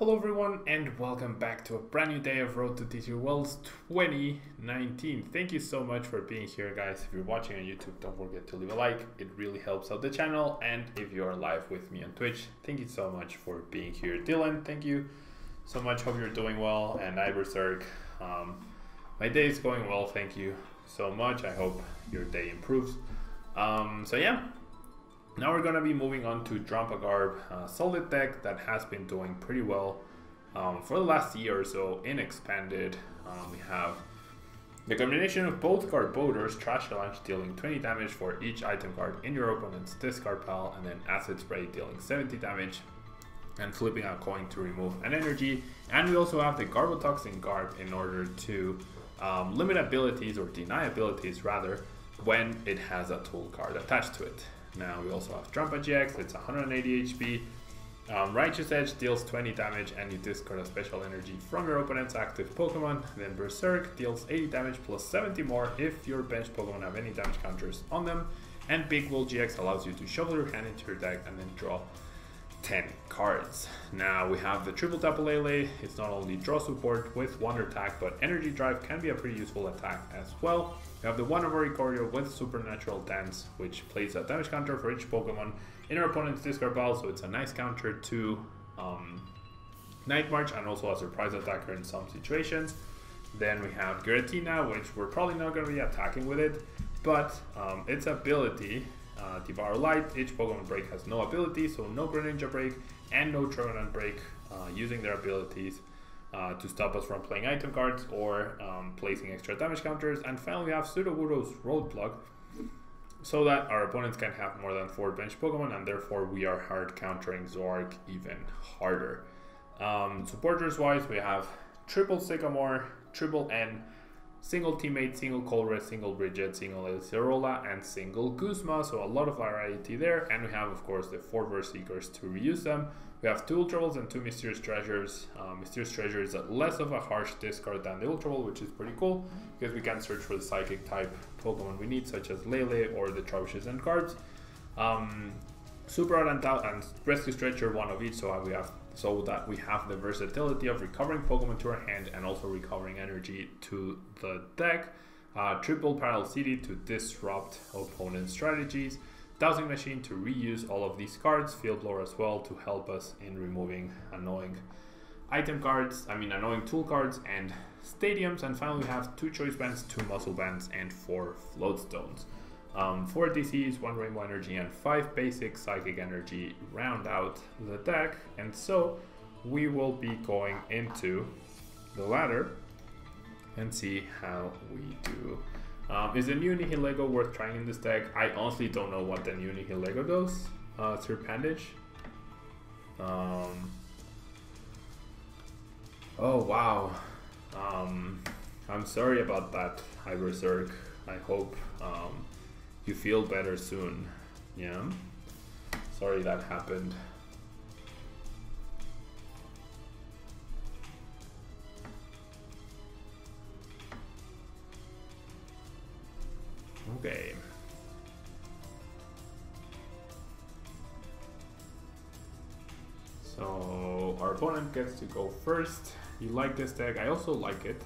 Hello everyone and welcome back to a brand new day of Road to TCG Worlds 2019. Thank you so much for being here, guys. If you're watching on YouTube, don't forget to leave a like. It really helps out the channel. And if you're live with me on Twitch, thank you so much for being here. Dylan, thank you so much. Hope you're doing well. And Iberserk, my day is going well. Thank you so much. I hope your day improves. So yeah. Now we're going to be moving on to Drampa Garb, solid deck that has been doing pretty well for the last year or so in Expanded. We have the combination of both Garbodors, Trash Challenge dealing 20 damage for each item card in your opponent's discard pile, and then Acid Spray dealing 70 damage and flipping a coin to remove an energy. And we also have the Garbotoxin Garb in order to limit abilities, or deny abilities rather, when it has a tool card attached to it. Now we also have Drampa GX, it's 180 HP. Righteous Edge deals 20 damage and you discard a special energy from your opponent's active Pokemon. Then Berserk deals 80 damage plus 70 more if your bench Pokemon have any damage counters on them. And Big Bull GX allows you to shuffle your hand into your deck and then draw 10 cards. Now we have the triple Tapu Lele. It's not only draw support with Wonder Attack, but Energy Drive can be a pretty useful attack as well. We have the Wannaberry Choreo with Supernatural Dance, which plays a damage counter for each Pokemon in our opponent's discard pile, so it's a nice counter to Night March and also a surprise attacker in some situations. Then we have Giratina, which we're probably not going to be attacking with it, but its ability, Devour Light, each Pokemon break has no ability, so no Greninja break and no Trevenant break using their abilities to stop us from playing item cards or placing extra damage counters. And finally we have Sudowoodo's Roadblock, so that our opponents can have more than 4 bench Pokemon, and therefore we are hard countering Zork even harder. Supporters wise, we have triple Sycamore, triple N, single Teammate, single Colress, single Bridget, single Acerola, and single Guzma, so a lot of variety there. And we have, of course, the 4 Verse Seekers to reuse them. We have 2 Ultra Balls and 2 Mysterious Treasures. Mysterious Treasure is less of a harsh discard than the Ultra Ball, which is pretty cool, because we can search for the Psychic type Pokemon we need, such as Lele or the Troushes and cards. Super Art and Rescue Stretcher, one of each, so that we have the versatility of recovering Pokemon to our hand and also recovering energy to the deck. Triple Parallel City to disrupt opponent strategies. Dowsing Machine to reuse all of these cards. Field Blower as well to help us in removing annoying annoying tool cards and stadiums. And finally we have 2 Choice Bands, 2 Muscle Bands, and 4 Float Stones. 4 DCs, 1 Rainbow Energy, and 5 basic Psychic Energy round out the deck. And so we will be going into the ladder and see how we do. Is the new Nihilego worth trying in this deck? I honestly don't know what the new Nihilego does. Serpandage. Oh wow. I'm sorry about that, Iberserk. I hope you feel better soon. Yeah. Sorry that happened. Okay. So our opponent gets to go first. You like this deck? I also like it.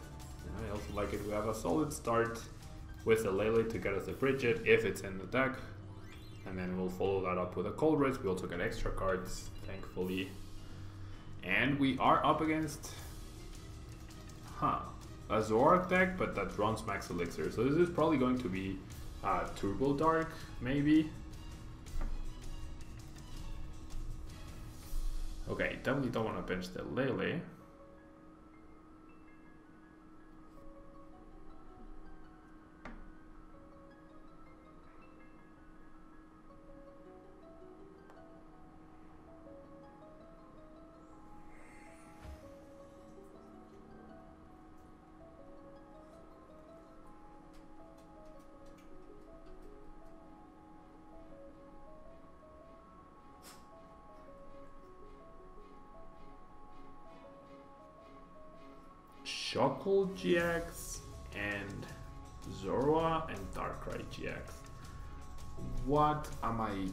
We have a solid start with a Lele to get us a Bridget if it's in the deck, and then we'll follow that up with a Colress. We also get extra cards, thankfully, and we are up against a Zoroark deck, but that runs Max Elixir. So this is probably going to be Turbo Dark, maybe. Okay, definitely don't want to bench the Lele. Shuckle GX and Zorua and Darkrai GX. What am I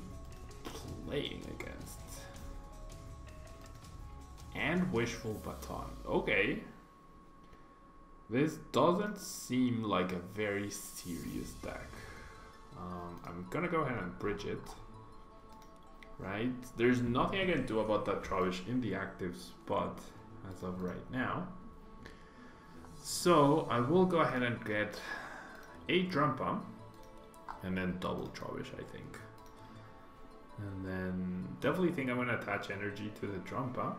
playing against? And Wishful Baton. Okay. This doesn't seem like a very serious deck. I'm gonna go ahead and bridge it. Right? There's nothing I can do about that Trubbish in the active spot as of right now. So I will go ahead and get a Drampa and then double Trubbish, I think. And then definitely think I'm gonna attach energy to the Drampa,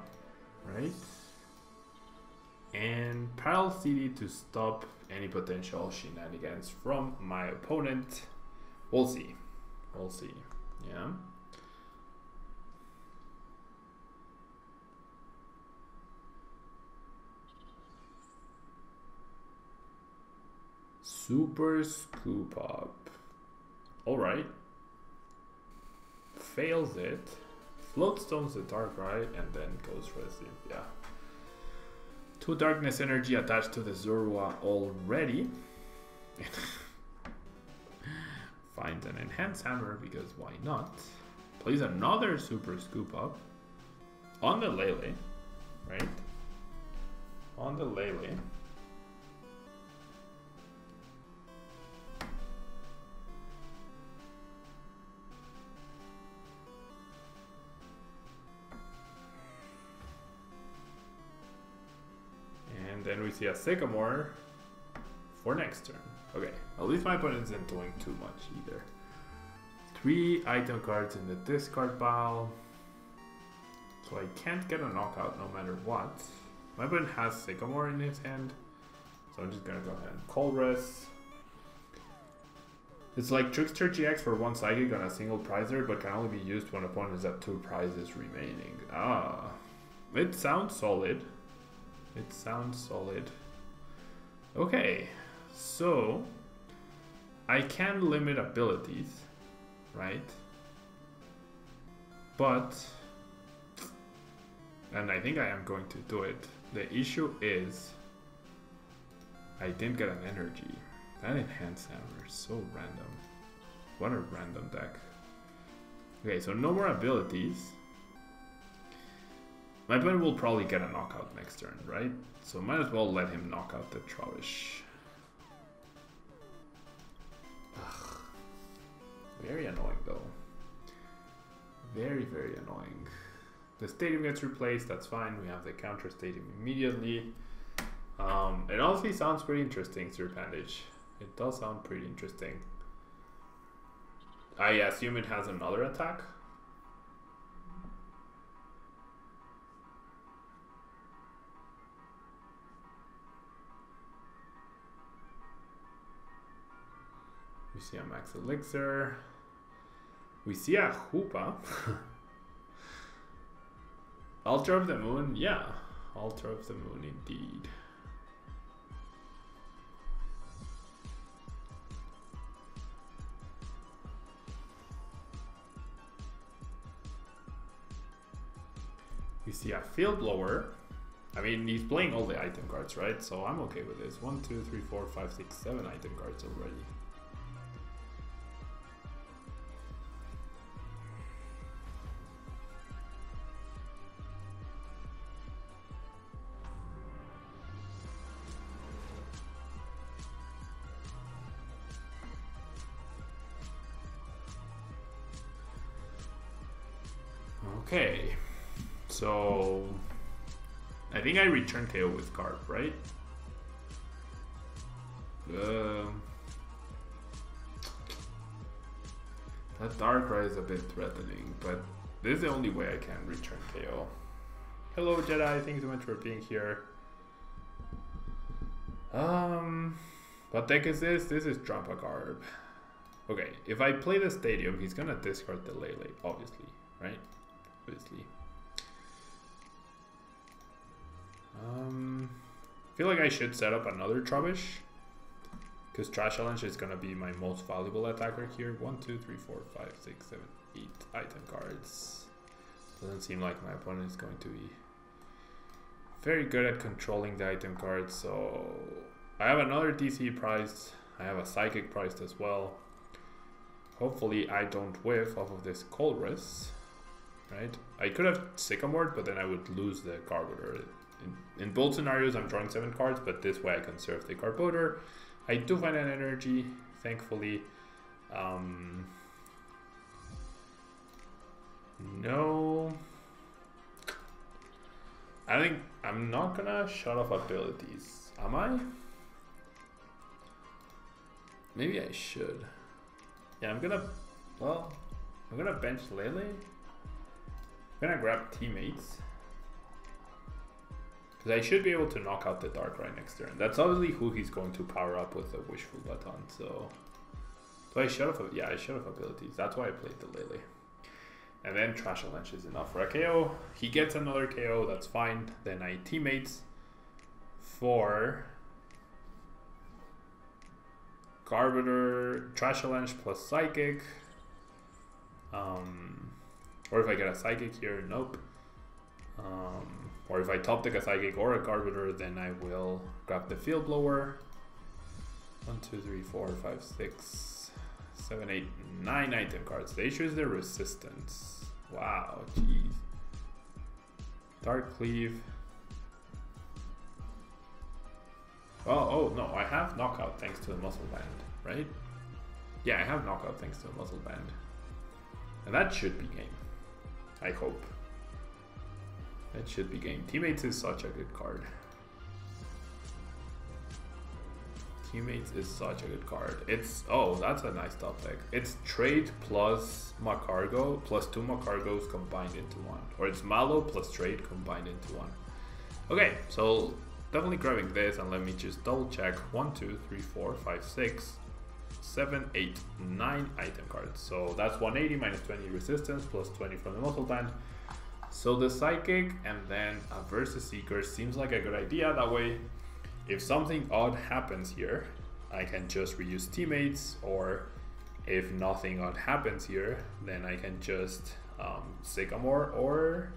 right? And Parallel CD to stop any potential shenanigans from my opponent. We'll see. We'll see. Yeah. Super Scoop Up. Alright. Fails it. Floatstones the Darkrai and then goes Resident. Yeah. 2 Darkness Energy attached to the Zorua already. Finds an Enhanced Hammer because why not? Plays another Super Scoop Up on the Lele, right? On the Lele. And then we see a Sycamore for next turn. Okay, at least my opponent isn't doing too much either. 3 item cards in the discard pile. So I can't get a knockout no matter what. My opponent has Sycamore in his hand. So I'm just gonna go ahead and Colress. It's like Trickster GX for 1 Psychic on a single prizer, but can only be used when opponent has 2 prizes remaining. Ah, it sounds solid. It sounds solid. Okay, so I can limit abilities, right? But, and I think I am going to do it. The issue is I didn't get an energy. That Enhanced Hammer is so random. What a random deck. Okay, so no more abilities. My opponent will probably get a knockout next turn, right? So might as well let him knock out the Trubbish. Ugh. Very annoying though. Very, very annoying. The stadium gets replaced, that's fine. We have the counter stadium immediately. It honestly sounds pretty interesting, Serpandage. It does sound pretty interesting. I assume it has another attack. We see a Max Elixir. We see a Hoopa. Altar of the Moon? Yeah. Altar of the Moon indeed. We see a Field Blower. I mean, he's playing all the item cards, right? So I'm okay with this. 1, 2, 3, 4, 5, 6, 7 item cards already. Okay, so I think I return KO with Garb, right? That Darkrai is a bit threatening, but this is the only way I can return KO. Hello Jedi, thank you so much for being here. What deck is this? This is Drampa Garb. Okay, if I play the stadium, he's gonna discard the Lele, obviously, right? Obviously. I feel like I should set up another Trubbish, because Trash Challenge is gonna be my most valuable attacker here. 1, 2, 3, 4, 5, 6, 7, 8 item cards. Doesn't seem like my opponent is going to be very good at controlling the item cards, so I have another DC priced. I have a Psychic priced as well. Hopefully I don't whiff off of this Colress. right? I could have Sycamore, but then I would lose the Garbodor. In both scenarios, I'm drawing 7 cards, but this way I conserve the Garbodor. I do find an energy, thankfully. No. I think I'm not gonna shut off abilities. Am I? Maybe I should. Yeah, I'm gonna bench Lele. I'm gonna grab teammates. Because I should be able to knock out the Darkrai next turn. That's obviously who he's going to power up with the Wishful Button, so... Do I shut off? Yeah, I shut off abilities. That's why I played the Lele. And then Trash Lunch is enough for a KO. He gets another KO, that's fine. Then I teammates for Garbodor, Trash Lunch plus Psychic. Or if I get a Psychic here, nope. Or if I top deck a Psychic or a Garbodor, then I will grab the Field Blower. 1, 2, 3, 4, 5, 6, 7, 8, 9 item cards. The issue is their resistance. Wow, jeez. Dark Cleave. Oh no, I have Knockout thanks to the Muscle Band, right? Yeah, I have Knockout thanks to the Muscle Band. And that should be game. I hope. That should be game. Teammates is such a good card. Teammates is such a good card. It's, oh, that's a nice top deck. It's Trade plus Macargo plus 2 Macargos combined into one. Or it's Malo plus Trade combined into one. Okay, so definitely grabbing this, and let me just double check. 1, 2, 3, 4, 5, 6, 7, 8, 9 item cards. So that's 180 minus 20 resistance plus 20 from the Muscle Band. So the Psychic and then a Versus Seeker seems like a good idea. That way, if something odd happens here, I can just reuse teammates, or if nothing odd happens here, then I can just Sycamore or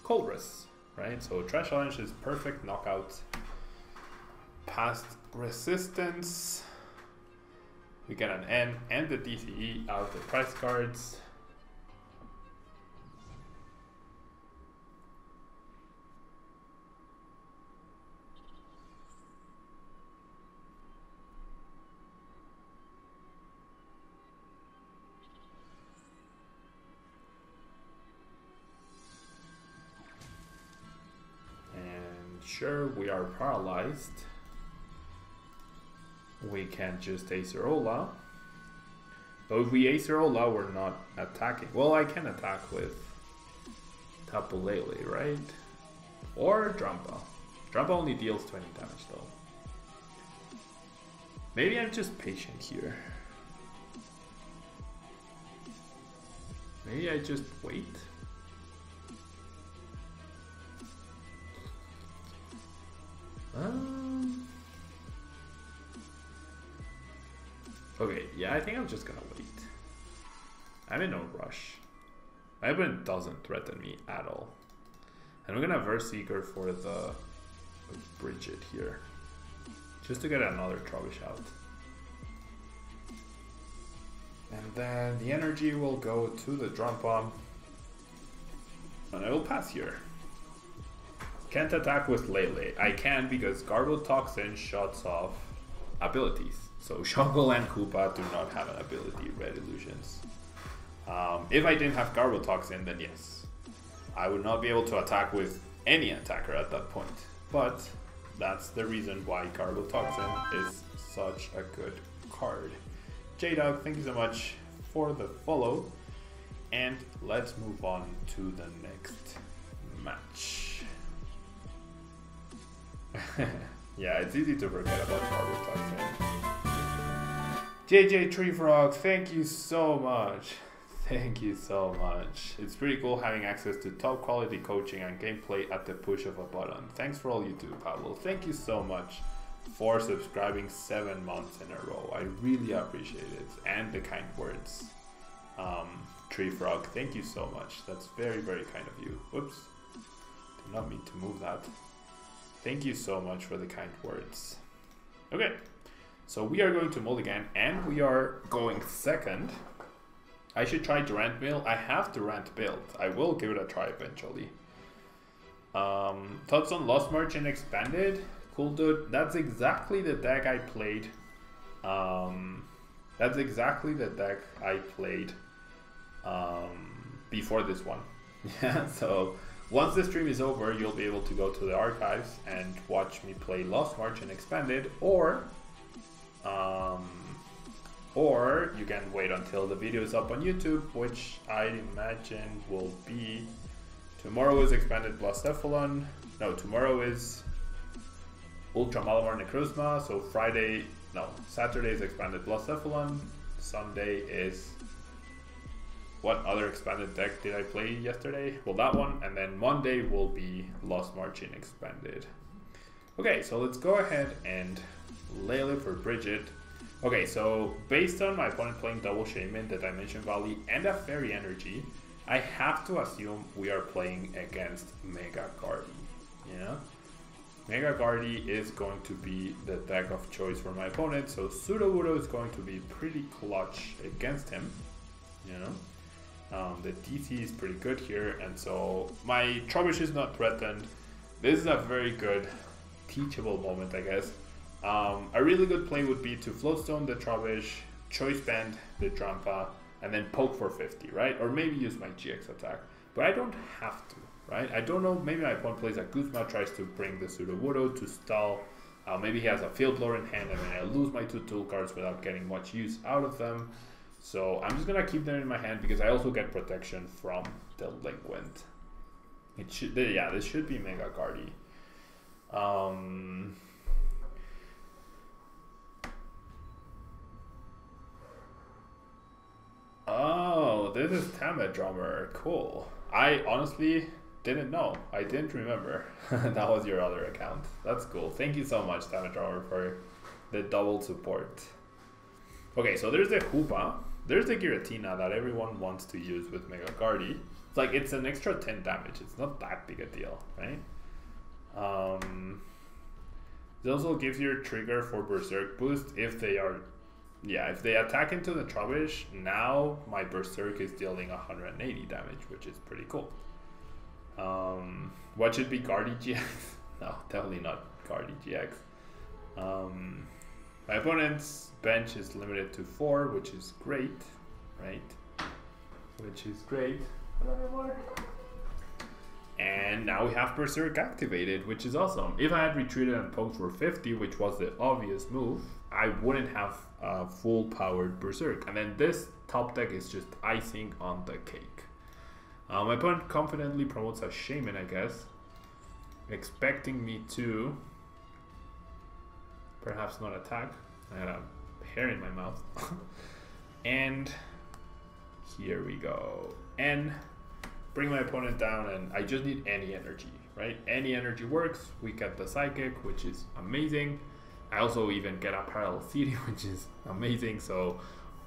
Colress, right? So Trash Challenge is perfect knockout. Past resistance. We get an N and the DCE out of the price cards. Sure, we are paralyzed. We can just Acerola. But if we Acerola, we're not attacking. Well, I can attack with Tapu Lele, right? Or Drampa. Drampa only deals 20 damage though. Maybe I'm just patient here. Maybe I just wait. Okay, yeah, I think I'm just gonna wait. I'm in no rush. My opponent doesn't threaten me at all. And I'm gonna Verse Seeker for the Bridget here. Just to get another Trubbish out. And then the energy will go to the Drampa. And I will pass here. Can't attack with Lele. I can because Garbotoxin shuts off abilities. So Shuckle and Koopa do not have an ability, Red Illusions. If I didn't have Garbotoxin, then yes. I would not be able to attack with any attacker at that point. But that's the reason why Garbotoxin is such a good card. J-Dog, thank you so much for the follow. And let's move on to the next match. Yeah, it's easy to forget about Garbotoxin. JJ Tree Frog, thank you so much. Thank you so much. It's pretty cool having access to top quality coaching and gameplay at the push of a button. Thanks for all you do, Pablo. Thank you so much for subscribing 7 months in a row. I really appreciate it. And the kind words. Tree Frog, thank you so much. That's very, very kind of you. Whoops. Did not mean to move that. Thank you so much for the kind words. Okay. So we are going to mulligan and we are going second. I should try Durant Mill. I have Durant built. I will give it a try eventually. Thoughts on Lost Merchant Expanded? Cool, dude. That's exactly the deck I played. That's exactly the deck I played before this one. Yeah, so once the stream is over, you'll be able to go to the archives and watch me play Lost Merchant Expanded, or you can wait until the video is up on YouTube, which I imagine will be tomorrow is Expanded Blacephalon. No, tomorrow is Ultra Malamar Necrozma. So Saturday is Expanded Blacephalon. Sunday is, what other expanded deck did I play yesterday? Well, that one. And then Monday will be Lost Marching Expanded. Okay, so let's go ahead and Lele for Bridget. Okay, so based on my opponent playing double Shaman, the Dimension Valley, and a Fairy Energy, I have to assume we are playing against Mega Guardy. Yeah? Mega Guardy is going to be the deck of choice for my opponent, so Sudowoodo is going to be pretty clutch against him. You know? The DC is pretty good here, and so my Trubbish is not threatened. This is a very good teachable moment, I guess. A really good play would be to Floatstone the Trubbish, Choice Band the Drampa, and then poke for 50, right? Or maybe use my GX attack. But I don't have to, right? I don't know, maybe my opponent plays a Guzma, tries to bring the Sudowoodo to stall. Maybe he has a Field Blower in hand, and then I lose my 2 tool cards without getting much use out of them. So I'm just gonna keep them in my hand because I also get protection from Delinquent. It should, yeah, this should be Mega Guardy. Oh, this is Tamet Drummer. Cool. I honestly didn't know. I didn't remember. That was your other account. That's cool. Thank you so much, Tamet Drummer, for the double support. Okay, so there's the Hoopa. There's the Giratina that everyone wants to use with Mega Guardy. It's like, it's an extra 10 damage. It's not that big a deal, right? It also gives you a trigger for Berserk boost if they are, yeah, if they attack into the Trubbish. Now my Berserk is dealing 180 damage, which is pretty cool. What should be Guardy GX? No, definitely not Guardy GX. My opponent's bench is limited to 4, which is great, right? Which is great. And now we have Berserk activated, which is awesome. If I had retreated and poked for 50, which was the obvious move, I wouldn't have full powered Berserk. And then this top deck is just icing on the cake. My opponent confidently promotes a Shaman, I guess, expecting me to perhaps not attack. I had a hair in my mouth. And here we go. And bring my opponent down, and I just need any energy, right? Any energy works. We get the Psychic, which is amazing. I also even get a Parallel City, which is amazing. So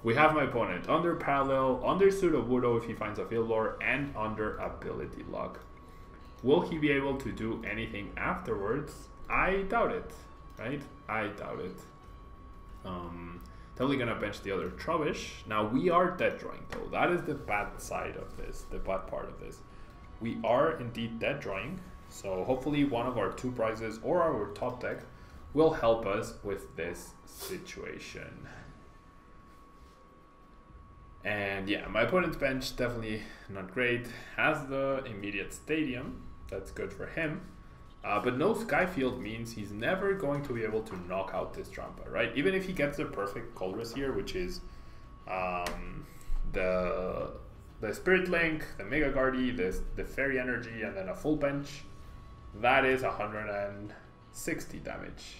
we have my opponent under Parallel, under Sudowoodo if he finds a Field Lore, and under Ability Lock. Will he be able to do anything afterwards? I doubt it, right? I doubt it. Totally gonna bench the other Trubbish. Now we are dead drawing though. That is the bad side of this, the bad part of this. We are indeed dead drawing. So hopefully one of our 2 prizes or our top deck will help us with this situation. And yeah, my opponent's bench definitely not great. Has the immediate Stadium. That's good for him. But no Skyfield means he's never going to be able to knock out this Drampa, right? Even if he gets the perfect Colress here, which is the Spirit Link, the Mega Guardy, the Fairy Energy, and then a full bench, that is 160 damage.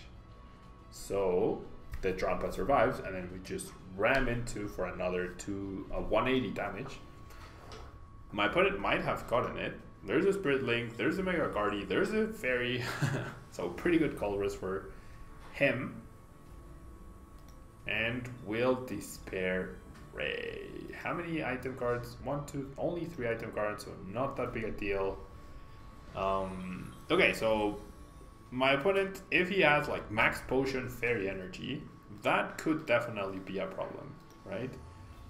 So the Drampa survives, and then we just ram into for another 180 damage. My opponent might have gotten it. There's a Spirit Link, there's a Mega Guardy, there's a Fairy. So pretty good Colress for him. And will Despair Ray. How many item cards? 1, 2, only 3 item cards, so not that big a deal. Okay, so my opponent, if he has like Max Potion, Fairy Energy, that could definitely be a problem, right?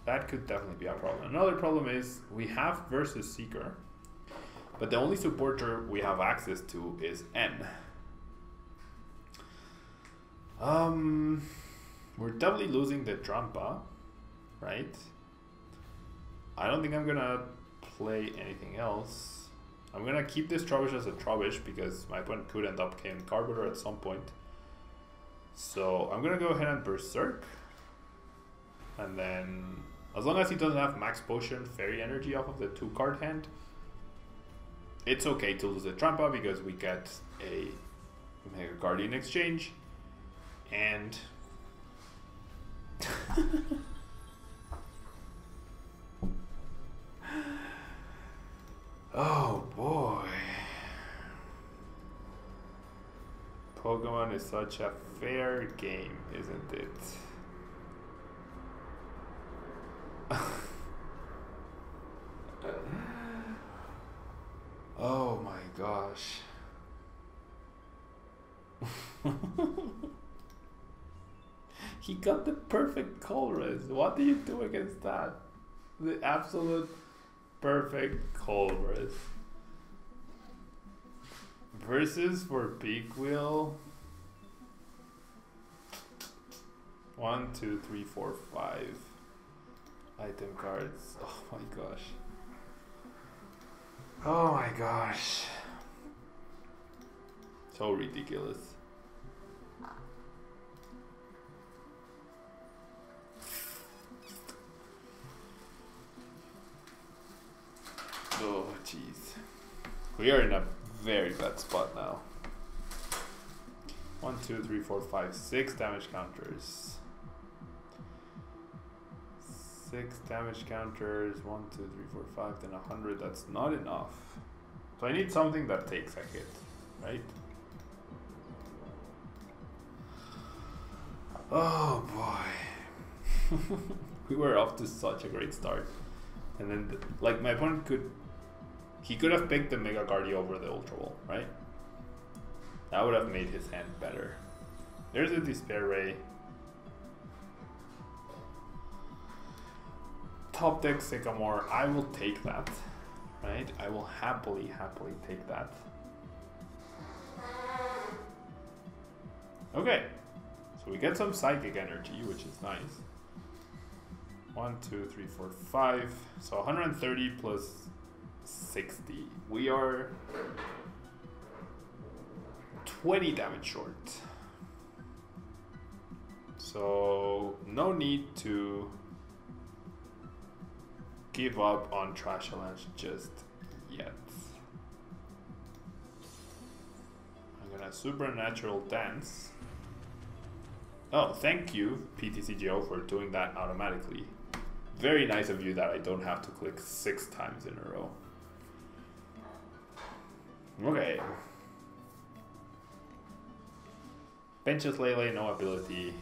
That could definitely be a problem. Another problem is we have Versus Seeker, but the only supporter we have access to is N. We're definitely losing the Drampa, right? I don't think I'm gonna play anything else. I'm gonna keep this Trubbish as a Trubbish because my opponent could end up playing Garbodor at some point. So I'm gonna go ahead and Berserk. And then, as long as he doesn't have Max Potion, Fairy Energy off of the 2-card hand, it's okay to lose the Drampa because we get a Mega Guardian exchange. And oh boy, Pokemon is such a fair game, isn't it? Oh my gosh. He got the perfect Colress. What do you do against that? The absolute perfect Colress. Versus for Big Wheel. 1, 2, 3, 4, 5 item cards. Oh my gosh. Oh my gosh. So ridiculous. Oh jeez. We are in a very bad spot now. 1, 2, 3, 4, 5, 6 damage counters. 6 damage counters, 1, 2, 3, 4, 5, then 100, that's not enough. So I need something that takes a hit, right? Oh boy. We were off to such a great start. And then, like, my opponent could have picked the Mega Guardi over the Ultra Ball, right? That would have made his hand better. There's a Despair Ray. Top deck Sycamore, I will take that, right? I will happily take that. Okay, so we get some Psychic Energy, which is nice. 1, 2, 3, 4, 5. So 130 plus 60. We are 20 damage short. So no need to give up on Trash Avalanche just yet. I'm gonna Supernatural Dance. Oh, thank you, PTCGO, for doing that automatically. Very nice of you that I don't have to click 6 times in a row. Okay. Benches Lele, no ability.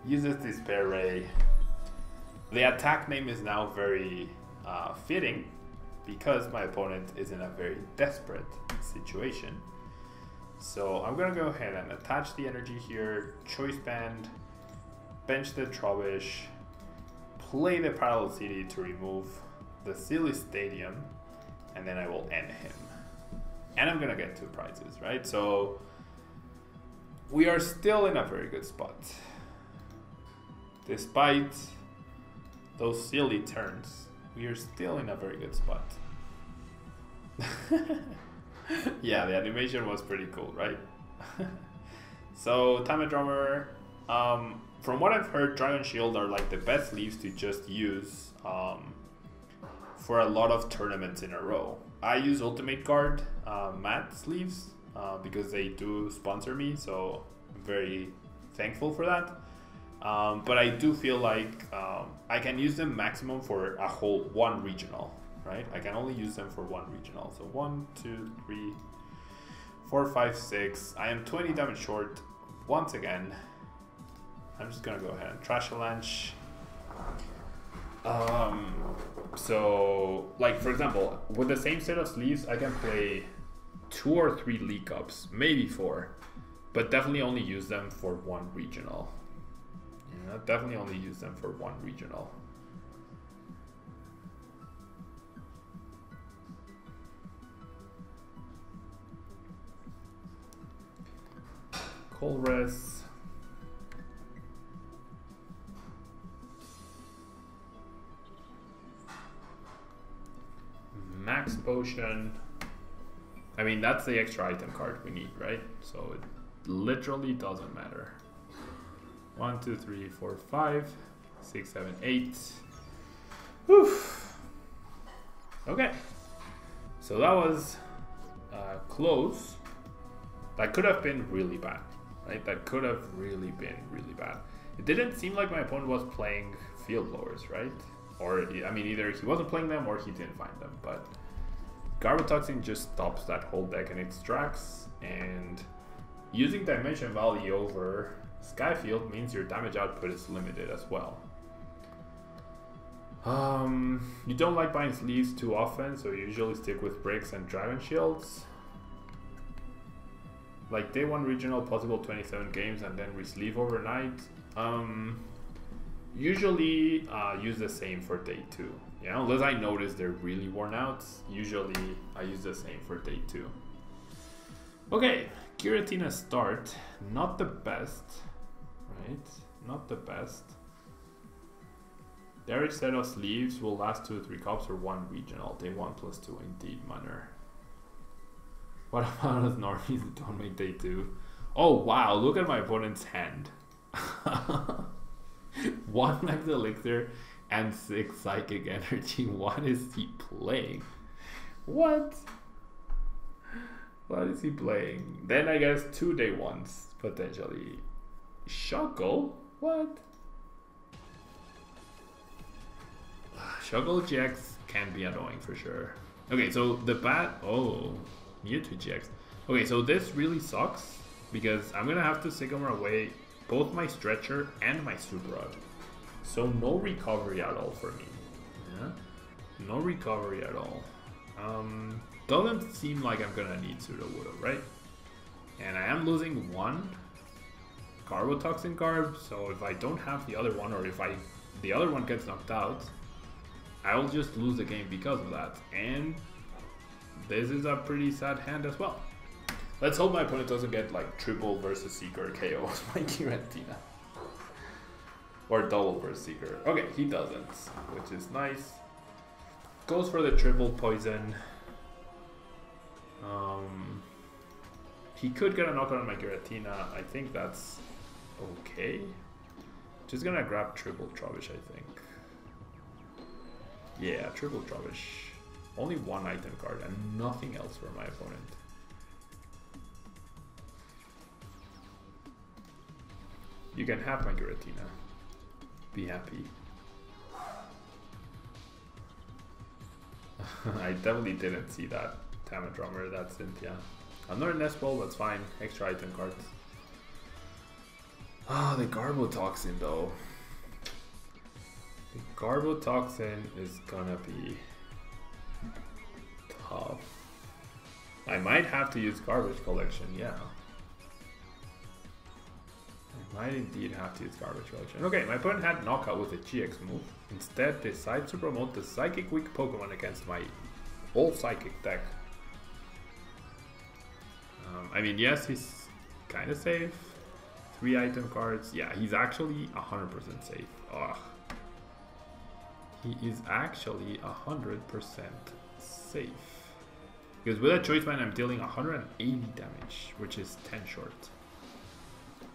Uses Despair Ray. The attack name is now very fitting because my opponent is in a very desperate situation. So I'm gonna go ahead and attach the energy here, Choice Band, bench the Trubbish, play the Parallel City to remove the Silly Stadium, and then I will end him. And I'm gonna get 2 prizes, right? So we are still in a very good spot. Despite those silly turns, we are still in a very good spot. Yeah, the animation was pretty cool, right? So, Time Drummer, from what I've heard, Dragon Shield are like the best sleeves to just use for a lot of tournaments in a row. I use Ultimate Guard matte sleeves because they do sponsor me, so I'm very thankful for that. But I do feel like I can use them maximum for a whole 1 regional, right? I can only use them for 1 regional. So 1, 2, 3, 4, 5, 6. I am 20 damage short once again. I'm just gonna go ahead and Trash Avalanche. So, like, for example, with the same set of sleeves, I can play 2 or 3 League Cups, maybe 4, but definitely only use them for 1 regional. Yeah, definitely only use them for 1 regional. Colress. Max Potion. I mean, that's the extra item card we need, right? So it literally doesn't matter. 1, 2, 3, 4, 5, 6, 7, 8. Whew. Okay. So that was close. That could have been really bad, right? That could have really been really bad. It didn't seem like my opponent was playing field blowers, right? Or, I mean, either he wasn't playing them or he didn't find them, but Garbotoxin just stops that whole deck and extracts, and using Dimension Valley over Skyfield means your damage output is limited as well. You don't like buying sleeves too often, so you usually stick with bricks and dragon shields. Like day 1 regional, possible 27 games, and then re-sleeve overnight. Usually use the same for day 2. Yeah, unless I notice they're really worn out, usually I use the same for day 2. Okay, Giratina start, not the best, right? Not the best. The average set of sleeves will last 2 or 3 cups or 1 regional. Day 1 plus 2, indeed, Manner. What about us normies that don't make day 2? Oh wow, look at my opponent's hand. 1 max elixir and 6 psychic energy. What is he playing? What? What is he playing? Then I guess 2 day 1s potentially. Shuckle? What? Shuckle GX can be annoying for sure. Okay, so the bat. Oh, Mewtwo GX. Okay, so this really sucks because I'm gonna have to Sycamore away both my Stretcher and my Super Rod. So no recovery at all for me. Yeah? No recovery at all. Doesn't seem like I'm gonna need Sudowoodo, right? And I am losing 1 Garbotoxin Garb, so if I don't have the other one, or if the other one gets knocked out, I will just lose the game because of that. And this is a pretty sad hand as well. Let's hope my opponent doesn't get like triple versus Seeker KO my Giratina. Or double versus Seeker. Okay, he doesn't, which is nice. Goes for the triple poison. He could get a knockout on my Giratina. I think that's okay. Just gonna grab triple Trubbish, I think. Yeah, triple Trubbish. Only 1 item card and nothing else for my opponent. You can have my Giratina. Be happy. I definitely didn't see that. Tamadrummer, that's Cynthia. Another Nest Ball, that's fine. Extra item cards. Ah, the Garbotoxin though. The Garbotoxin is gonna be tough. I might have to use Garbage Collection, yeah. I might indeed have to use Garbage Collection. Okay, my opponent had Knockout with a GX move. Instead, decides to promote the Psychic Weak Pokemon against my old Psychic deck. I mean, yes, he's kind of safe. 3 item cards. Yeah, he's actually 100% safe. Ugh. He is actually 100% safe. Because with a Choice Band, I'm dealing 180 damage, which is 10 short.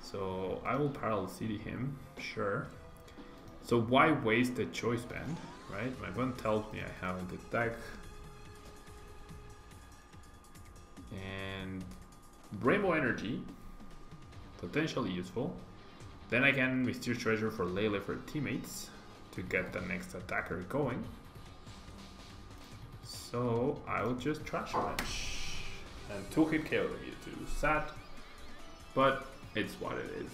So I will Parallel City him, sure. So why waste the Choice Band, right? My opponent tells me I have a good deck. And Rainbow Energy, potentially useful. Then I can Mysterious Treasure for Lele for teammates to get the next attacker going. So I will just Trash Match and 2-hit KO the Mewtwo. Sad, but it's what it is.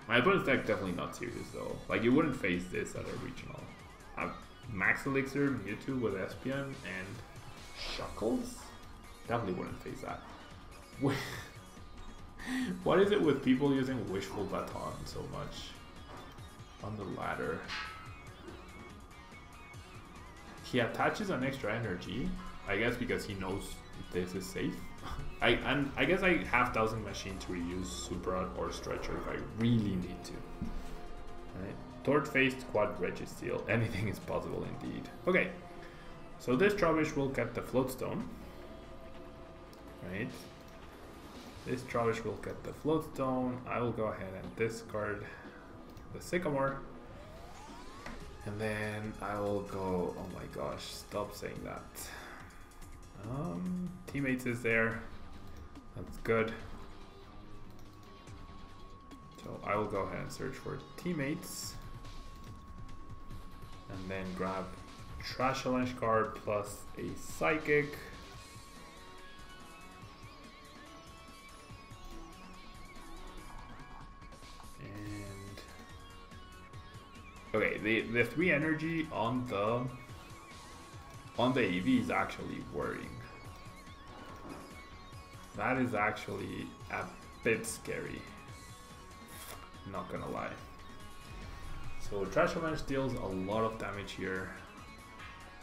My opponent's deck definitely not serious though. Like, you wouldn't face this at a regional. Max Elixir, Mewtwo with Espion and Shuckles? Definitely wouldn't face that. What is it with people using Wishful Baton so much on the ladder? He attaches an extra energy, I guess because he knows this is safe. I guess I have Dowsing Machine to reuse Supra or Stretcher if I really need to. Right? Torch-faced Quad Registeel. Anything is possible indeed. Okay. So this Trubbish will get the Floatstone. Right? This Trubbish will get the Floatstone. I will go ahead and discard the Sycamore. And then I will go, oh my gosh, stop saying that. Teammates is there. That's good. So I will go ahead and search for teammates. And then grab Trashalanche card plus a Psychic. And okay, the 3 energy on the EV is actually worrying. That is actually a bit scary. Not gonna lie. So Trashalanche deals a lot of damage here.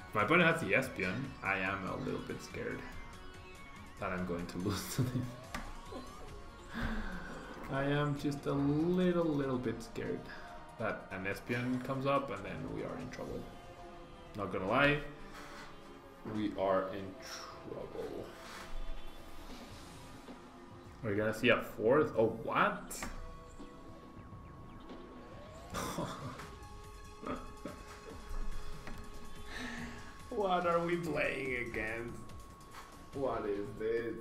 If my opponent has the Espeon, I am a little bit scared that I'm going to lose to this. I am just a little bit scared that an Espeon comes up and then we are in trouble. Not gonna lie, we are in trouble. We're gonna see a 4th. Oh, what? What are we playing against? What is this?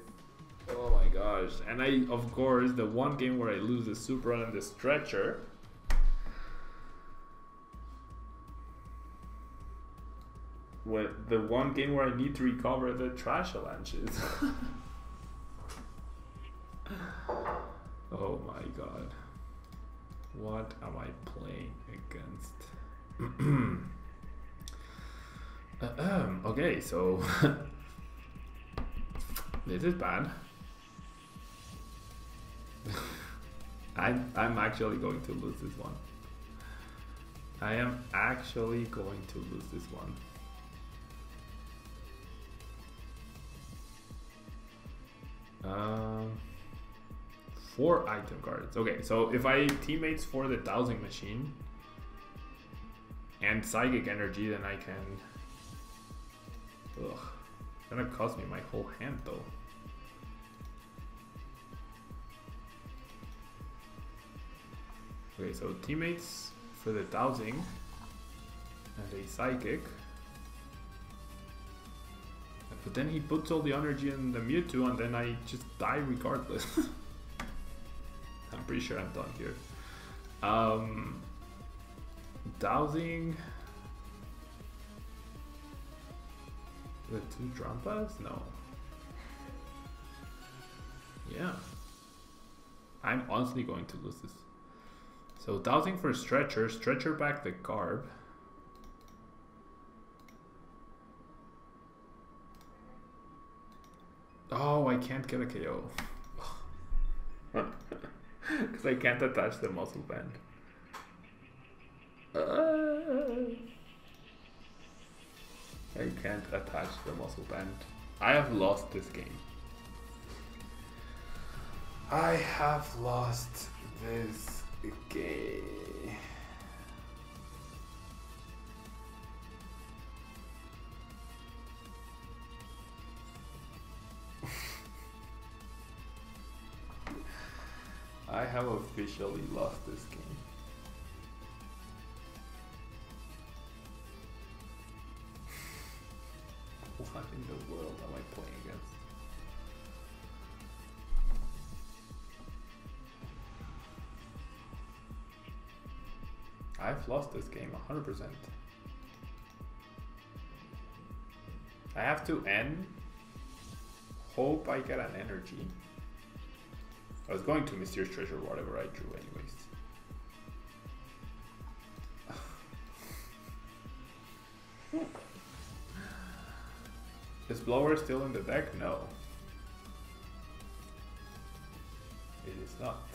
Oh my gosh. And of course, the one game where I lose the Supra and the Stretcher. The one game where I need to recover the Trashalanches. Oh my god. What am I playing against? Okay, so this is bad. I'm actually going to lose this one. I am actually going to lose this one. 4 item cards. Okay, so if I teammates for the Dowsing Machine and Psychic Energy, then I can... Ugh. It's gonna cost me my whole hand though. Okay, so teammates for the Dowsing and a Psychic. But then he puts all the energy in the Mewtwo and then I just die regardless. I'm pretty sure I'm done here. Dowsing the 2 Drampas? No. Yeah. I'm honestly going to lose this. So Dowsing for Stretcher, Stretcher back the Garb. Oh, I can't get a KO. Because I can't attach the Muscle Band. I can't attach the Muscle Band. I have lost this game. I have lost this game. I have officially lost this game. What in the world am I playing against? I've lost this game 100%. I have to end. Hope I get an energy. I was going to Mysterious Treasure, whatever I drew anyways. Is Blower still in the deck? No. It is not.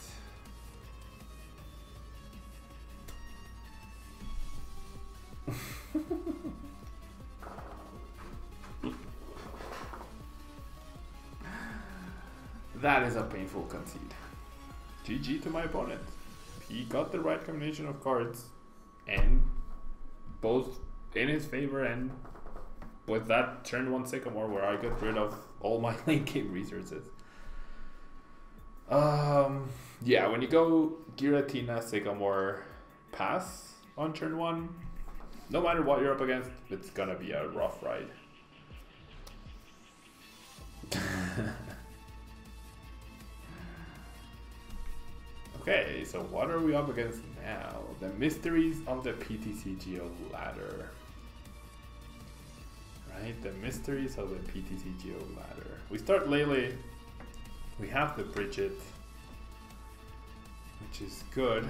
That is a painful concede. GG to my opponent. He got the right combination of cards, and both in his favor, and with that turn 1 Sycamore where I got rid of all my late game resources. Yeah, when you go Giratina, Sycamore, pass on turn 1, no matter what you're up against, it's gonna be a rough ride. Okay, so what are we up against now? The mysteries of the PTCGO ladder. Right, the mysteries of the PTCGO ladder. We start Lele. We have the Bridget, which is good.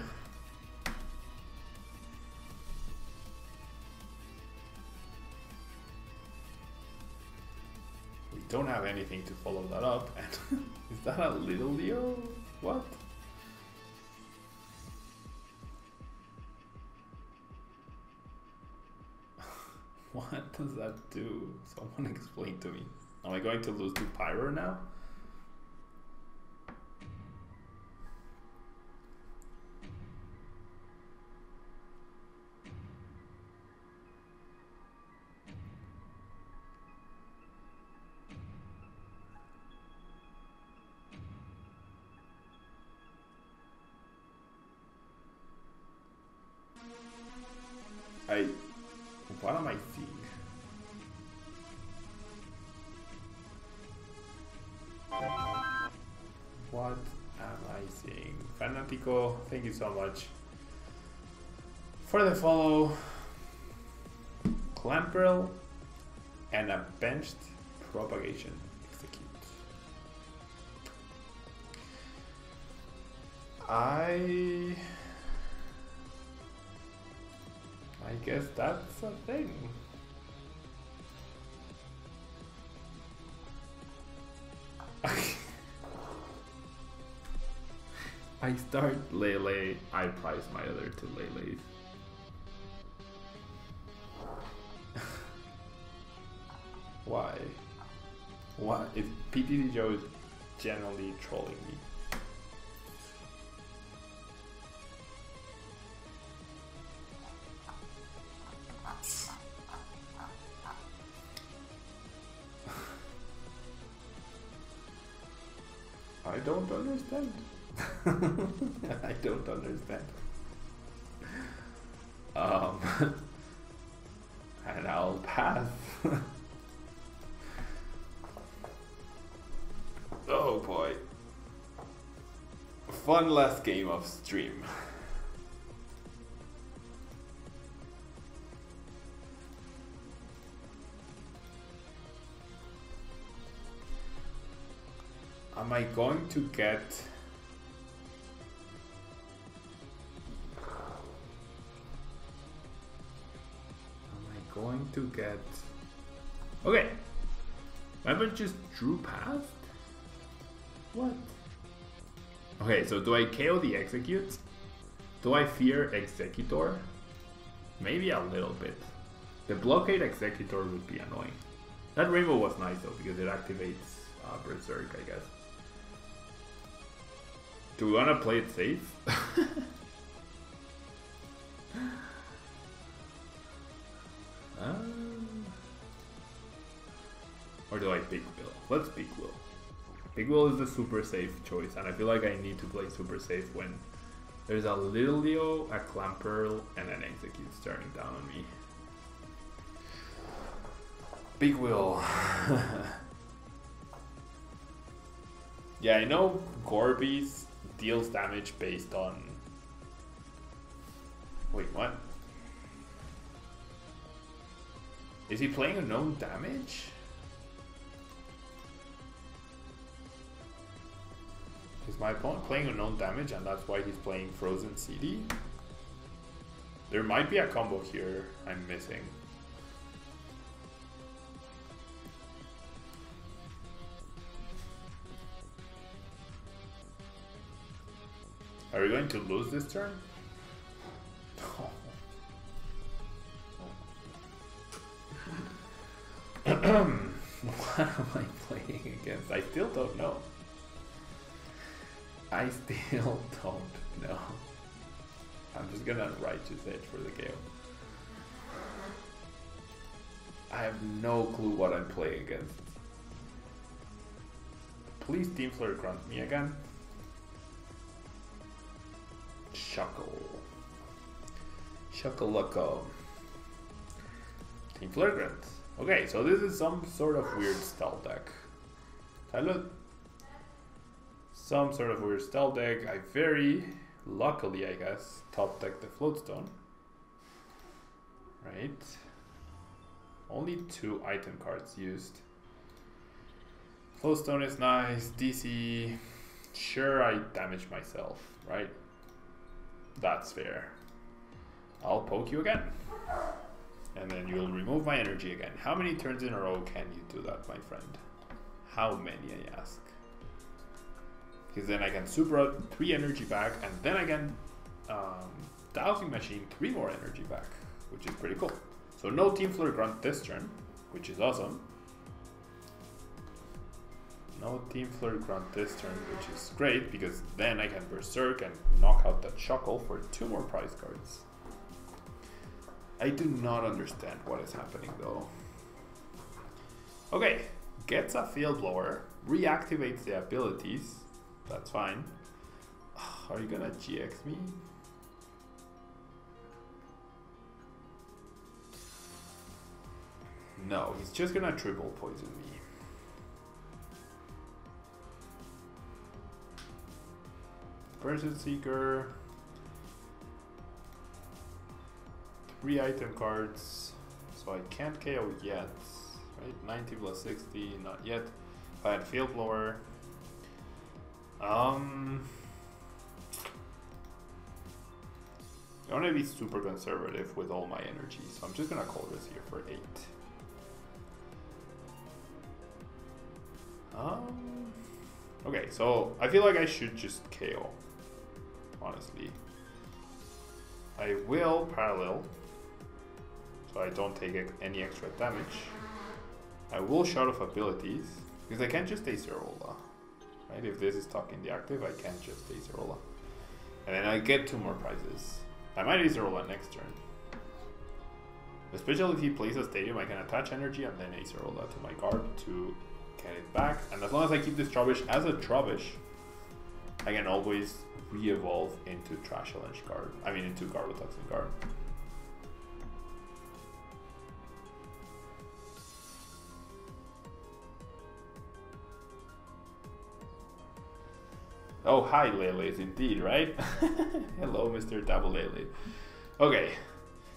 We don't have anything to follow that up. And is that a little Leo? What? What does that do? Someone explain to me. Am I going to lose to Pyro now? What am I seeing? What am I seeing? Fanatico, thank you so much for the follow. Clamperl and a benched propagation. Execute. I guess that's a thing. I start Lele, I price my other two Leles. Why? What? If PTC Joe is generally trolling me. I don't understand. I don't understand. And I'll pass. Oh boy. One last game of stream. Am I going to get... Okay. Remember just drew past? What? Okay, so do I KO the Execute? Do I fear Executor? Maybe a little bit. The Blockade Executor would be annoying. That Rainbow was nice though, because it activates Berserk, I guess. Do we want to play it safe? Or do I Big Will? Let's Big Will. Big Will is the super safe choice, and I feel like I need to play super safe when there's a Little Leo, a Clamperl, and an Execute starting down on me. Big Will. Yeah, I know Gorby's deals damage based on... Wait, what? Is he playing unknown damage? Is my opponent playing unknown damage and that's why he's playing Frozen CD? There might be a combo here I'm missing. Are we going to lose this turn? What am I playing against? I still don't know. I still don't know. I'm just gonna Righteous Edge for the KO. I have no clue what I'm playing against. Please Team Flare grunt me again. Shuckle. Shuckle-lucko. Team Flare grunt. Okay, so this is some sort of weird stealth deck. Some sort of weird stealth deck. I very luckily, I guess, top deck the Floatstone. Right. Only 2 item cards used. Floatstone is nice. DC. Sure, I damage myself, right? That's fair. I'll poke you again. And then you'll remove my energy again. How many turns in a row can you do that, my friend? How many, I ask? Because then I can super out 3 energy back, and then I can Dowsing Machine 3 more energy back, which is pretty cool. So no Team Flare grunt this turn, which is awesome. No Team Flare grunt this turn, which is great, because then I can Berserk and knock out that Shuckle for 2 more prize cards. I do not understand what is happening though. Okay, gets a Field Blower, reactivates the abilities, that's fine. Are you gonna GX me? No, he's just gonna triple poison me. Person Seeker. 3 item cards. So I can't KO yet. Right? 90 plus 60, not yet. If I had Field Blower. I want to be super conservative with all my energy, so I'm just gonna call this here for 8. Okay, so I feel like I should just KO, honestly. I will Parallel, so I don't take any extra damage. I will Shot of Abilities, because I can't just Acerola. Right? If this is stuck in the active, I can't just Acerola. And then I get 2 more prizes. I might Acerola next turn. Especially if he plays a Stadium, I can attach energy and then Acerola to my Garb to get it back. And as long as I keep this Trubbish as a Trubbish, I can always re-evolve into Trash Challenge Garb. I mean into Garbotoxin Garb. Oh, hi Lele's indeed, right? Hello, Mr. Double Lele. Okay.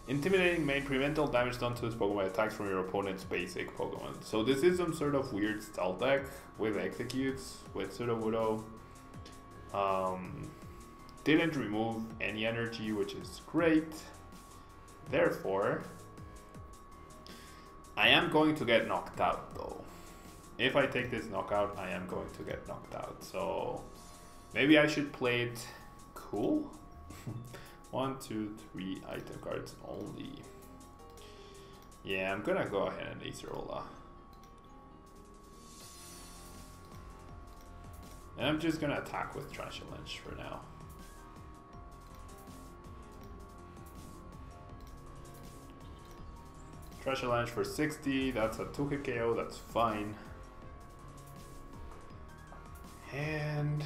Intimidating may prevent all damage done to this Pokemon attacks from your opponent's basic Pokemon. So this is some sort of weird stealth deck with Executes, with Sudowoodo. Didn't remove any energy, which is great. Therefore, I am going to get knocked out though. If I take this knockout, I am going to get knocked out. So maybe I should play it cool. 1, 2, 3 item cards only. Yeah, I'm gonna go ahead and Acerola. And I'm just gonna attack with Trash Challenge for now. Trash Challenge for 60, that's a 2-hit KO, that's fine. And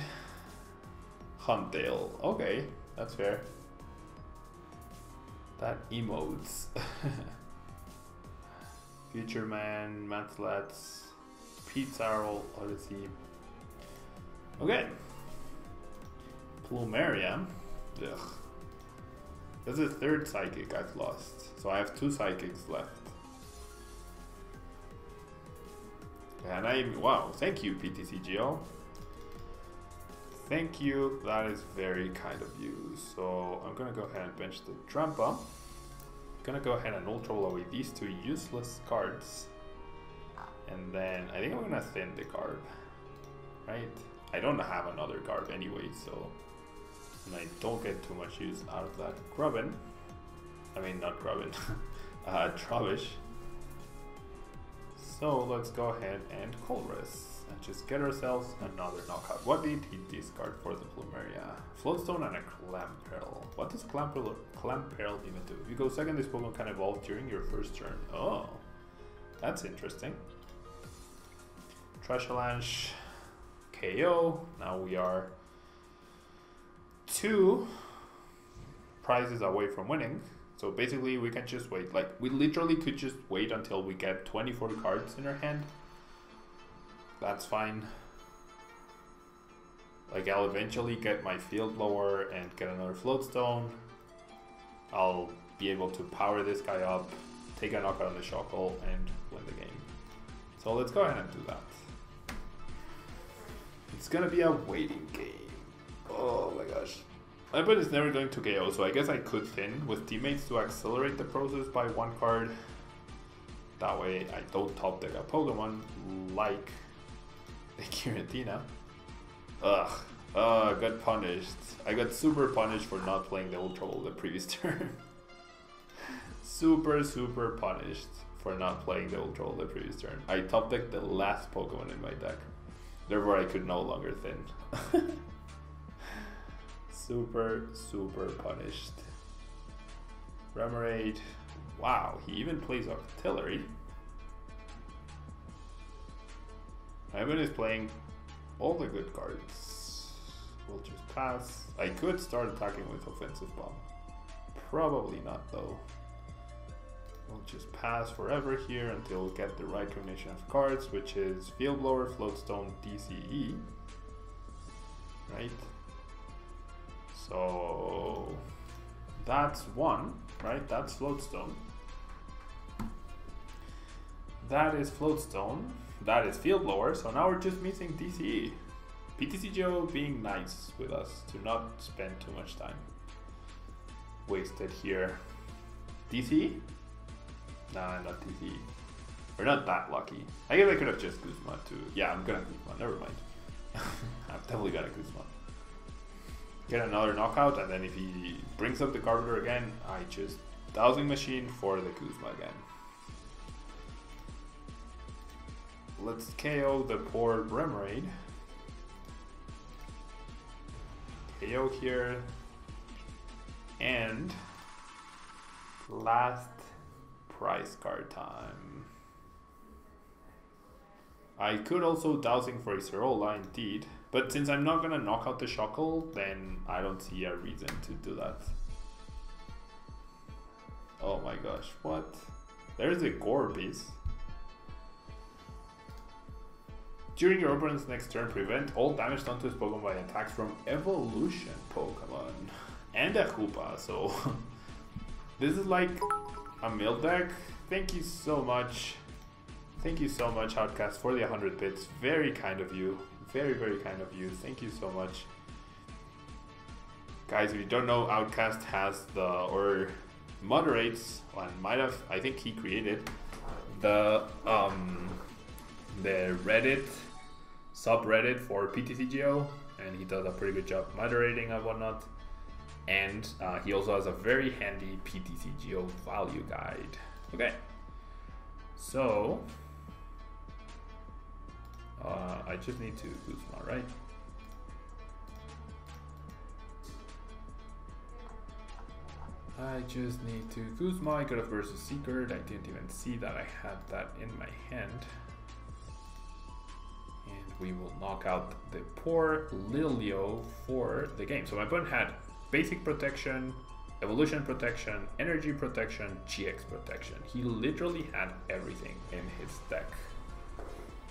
Huntdale, okay, that's fair. That emotes. Future Man, Mantlets, Pizarro, Odyssey. Okay. Plumeria. Ugh. That's the 3rd Psychic I've lost. So I have 2 Psychics left. And wow, thank you PTCGO. Thank you, that is very kind of you. So I'm gonna go ahead and bench the Drampa. Gonna go ahead and ultra away these 2 useless cards. And then I think I'm gonna thin the Garb. Right? I don't have another Garb anyway, so. And I don't get too much use out of that Grubbin. I mean, not Grubbin. Trubbish. So let's go ahead and Colress and just get ourselves another knockout. What did he discard for the Plumeria? Floatstone and a Clamperl. What does Clamperl even do? If you go second, this Pokemon can evolve during your first turn. Oh, that's interesting. Trashalanche, KO. Now we are 2 prizes away from winning. So basically we can just wait. Like, we literally could just wait until we get 24 cards in our hand. That's fine. Like, I'll eventually get my Field Blower and get another Floatstone. I'll be able to power this guy up, take a knockout on the Shuckle, and win the game. So let's go ahead and do that. It's gonna be a waiting game. Oh my gosh. My opponent is never going to KO, so I guess I could thin with teammates to accelerate the process by 1 card. That way I don't top deck a Pokemon like the Giratina. Ugh. I got punished. I got super punished for not playing the Ultra Ball the previous turn. super punished for not playing the Ultra Ball the previous turn. I top decked the last Pokemon in my deck. Therefore I could no longer thin. Super punished. Remoraid. Wow, he even plays Artillery. Ivan is playing all the good cards. We'll just pass. I could start attacking with Offensive Bomb. Probably not though. We'll just pass forever here until we get the right combination of cards, which is Field Blower, Floatstone, DCE. Right? So that's 1, right? That's Floatstone. That is Floatstone. That is Field Blower. So now we're just missing DCE. PTCGO being nice with us to not spend too much time wasted here. DCE? Nah, not DCE. We're not that lucky. I guess I could have just Guzma too. Yeah, I'm gonna Guzma. Never mind. I'm definitely gonna Guzma. Get another knockout, and then if he brings up the Garbodor again, I just Dowsing Machine for the Kuzma again. Let's KO the poor Remoraid. KO here. And last prize card time. I could also Dowsing for Acerola indeed. But since I'm not gonna knock out the Shuckle, then I don't see a reason to do that. Oh my gosh, what? There's a Gorbis. During your opponent's next turn, prevent all damage done to his Pokemon by attacks from Evolution Pokemon. And a Hoopa, so this is like a mill deck. Thank you so much. Thank you so much, Outcast, for the 100 bits. Very kind of you. Very kind of you. Thank you so much. Guys, if you don't know, Outcast has or moderates, and might have, I think he created the Reddit subreddit for PTCGO, and he does a pretty good job moderating and whatnot. And he also has a very handy PTCGO value guide. Okay, so I just need to Guzma, right? I just need to Guzma. I could have versus Secret. I didn't even see that I had that in my hand. And we will knock out the poor Lilio for the game. So my opponent had Basic Protection, Evolution Protection, Energy Protection, GX Protection. He literally had everything in his deck.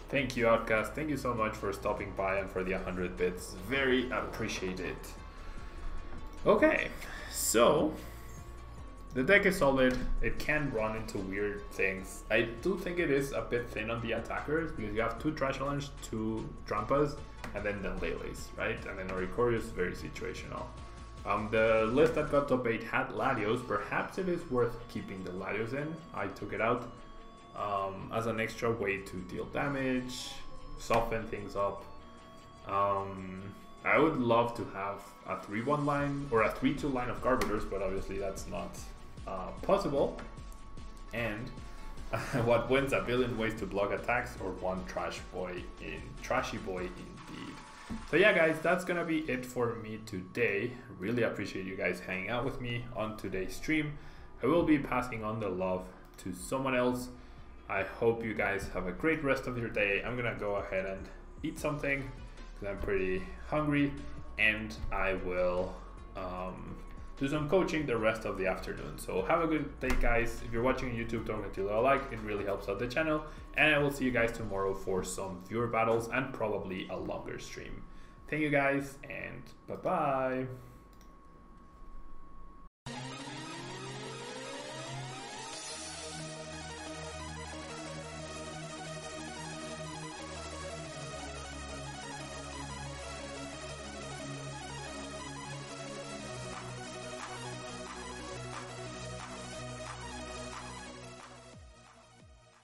Thank you, Outcast. Thank you so much for stopping by and for the 100 bits. Very appreciated. Okay, so the deck is solid. It can run into weird things. I do think it is a bit thin on the attackers because you have 2 Trashalanche, 2 Drampas, and then Lele's, right? And then Oricorio is very situational. The list that got top 8 had Latios. Perhaps it is worth keeping the Latios in. I took it out as an extra way to deal damage, soften things up. I would love to have a 3-1 line or a 3-2 line of Garbodors, but obviously that's not possible. And What wins a billion ways to block attacks or one trashy boy indeed. So yeah guys, that's gonna be it for me today. Really appreciate you guys hanging out with me on today's stream. I will be passing on the love to someone else. I hope you guys have a great rest of your day. I'm gonna go ahead and eat something because I'm pretty hungry, and I will do some coaching the rest of the afternoon. So have a good day guys. If you're watching on YouTube, don't forget to leave a like, it really helps out the channel, and I will see you guys tomorrow for some viewer battles and probably a longer stream. Thank you guys, and bye bye.